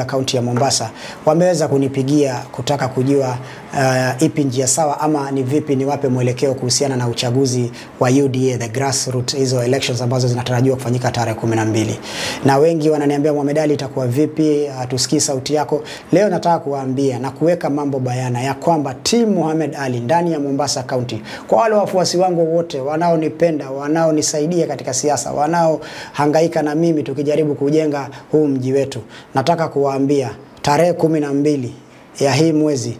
Kaunti ya Mombasa wameweza kunipigia kutaka kujua ipi njia sawa ama ni vipi ni wape mwelekeo kuhusiana na uchaguzi wa UDA, the grassroots, hizo elections ambazo zinatarajiwa kufanyika tarehe 12. Na wengi wananiambia Mohamed Ali itakuwa vipi, tusikii sauti yako. Leo nataka kuwaambia na kuweka mambo bayana ya kwamba team Mohamed Ali ndani ya Mombasa County, kwa wale wafuasi wangu wote wanaonipenda, wanaonisaidia katika siasa, wanaohangaika na mimi tukijaribu kujenga huu mji wetu, nataka kuwaambia tarehe 12 ya hii mwezi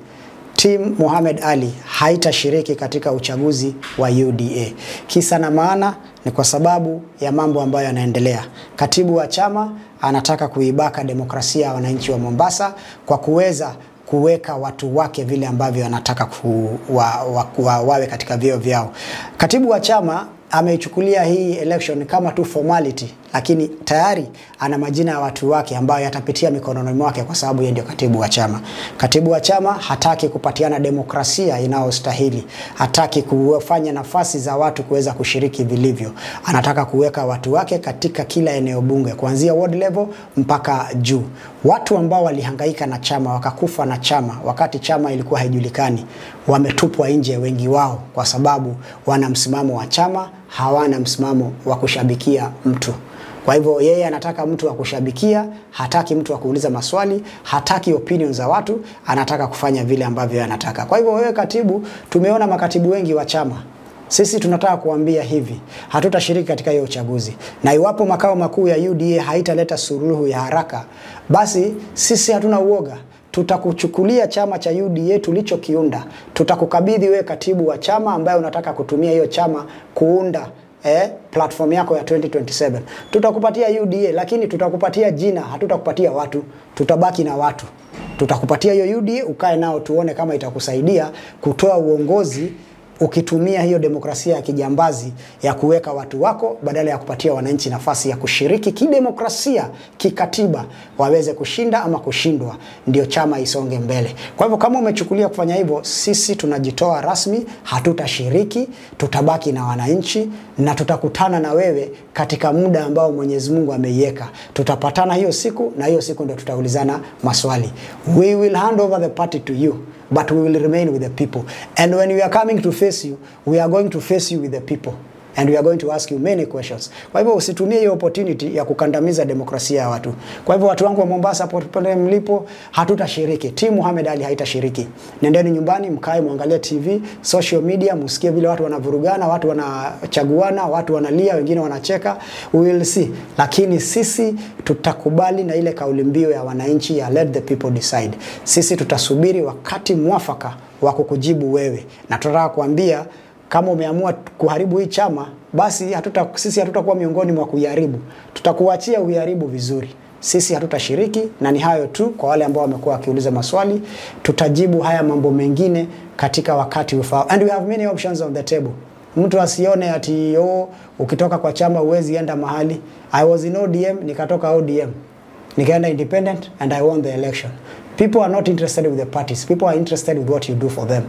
team Mohamed Ali haitashiriki katika uchaguzi wa UDA. Kisa na maana ni kwa sababu ya mambo ambayo yanaendelea. Katibu wa chama anataka kuibaka demokrasia ya wananchi wa Mombasa kwa kuweza kuweka watu wake vile ambavyo anataka wawe katika vyeo vyao. Katibu wa chama ameichukulia hii election kama tu formality, lakini tayari ana majina ya watu wake ambayo yatapitia mikononi mwake kwa sababu yeye ndio katibu wa chama. Katibu wa chama hataki kupatiana demokrasia inayostahili. Hataki kufanya nafasi za watu kuweza kushiriki vilivyo. Anataka kuweka watu wake katika kila eneo bunge kuanzia ward level mpaka juu. Watu ambao walihangaika na chama, wakakufa na chama wakati chama ilikuwa haijulikani, wametupwa nje wengi wao kwa sababu wana msimamo wa chama, hawana msimamo wa kushabikia mtu. Kwa hivyo yeye anataka mtu wa kushabikia, hataki mtu wa kuuliza maswali, hataki opinions za watu, anataka kufanya vile ambavyo anataka. Kwa hivyo wewe katibu, tumeona makatibu wengi wa chama. Sisi tunataka kuambia hivi, hatutashiriki katika hiyo uchaguzi. Na iwapo makao makuu ya UDA haitaleta suluhu ya haraka, basi sisi hatuna uoga. Tutakuchukulia chama cha UDA tulichokiunda. Tutakukabidhi wewe katibu wa chama ambaye unataka kutumia hiyo chama kuunda platform yako ya 2027. Tutakupatia UDA, lakini tutakupatia jina, hatutakupatia watu. Tutabaki na watu. Tutakupatia hiyo UDA, ukae nao tuone kama itakusaidia kutoa uongozi ukitumia hiyo demokrasia ya kijambazi ya kuweka watu wako badala ya kupatia wananchi nafasi ya kushiriki kidemokrasia, kikatiba, waweze kushinda ama kushindwa, ndio chama isonge mbele. Kwa hivyo kama umechukulia kufanya hivyo, sisi tunajitoa rasmi, hatutashiriki, tutabaki na wananchi na tutakutana na wewe katika muda ambao Mwenyezi Mungu ameiweka. Tutapatana hiyo siku na hiyo siku ndio tutaulizana maswali. We will hand over the party to you, but we will remain with the people. And when we are coming to face you, we are going to face you with the people. And we are going to ask you many questions. Kwa hivyo usitumie hiyo opportunity ya kukandamiza demokrasia ya watu. Kwa hivyo watu wangu wa Mombasa popote mlipo, hatutashiriki. Team Mohamed Ali haitashiriki. Nendeni nyumbani, mkae muangalie TV, social media, msikie vile watu wanavurugana, watu wanachaguana, watu wanalia, wengine wanacheka. We will see. Lakini sisi tutakubali na ile kauli mbiu ya wananchi ya let the people decide. Sisi tutasubiri wakati mwafaka wa kukujibu wewe. Na tunataka kuambia kama umeamua kuharibu hii chama, basi sisi hatutakuwa miongoni mwa kuiharibu. Tutakuachia uharibu vizuri. Sisi hatutashiriki, na ni hayo tu kwa wale ambao wamekuwa wakiuliza maswali. Tutajibu haya mambo mengine katika wakati ufao. And we have many options on the table. Mtu asione ati ukitoka kwa chama huwezi enda mahali. I was in ODM, nikatoka ODM. Nikaenda independent and I won the election. People are not interested with the parties. People are interested with what you do for them.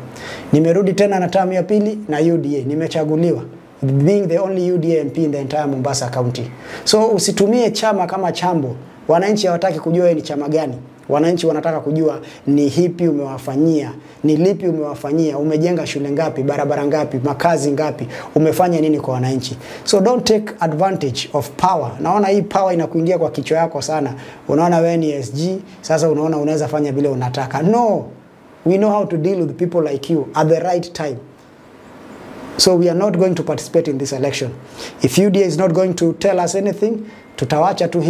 Nimerudi tena na term ya pili na UDA. Nimechaguliwa, being the only UDA MP in the entire Mombasa County. So usitumie chama kama chambo. Wananchi hawataki kujua ni chama gani. Wananchi wanataka kujua ni hipi umewafanyia, ni lipi umewafanyia, umejenga shule ngapi, barabara ngapi, makazi ngapi, umefanya nini kwa wananchi. So don't take advantage of power. Naona hii power inakuingia kwa kichwa yako sana. Unaona wewe ni SG, sasa unaona unaweza fanya vile unataka. No. We know how to deal with people like you at the right time. So we are not going to participate in this election. If UDA is not going to tell us anything, tutawacha tu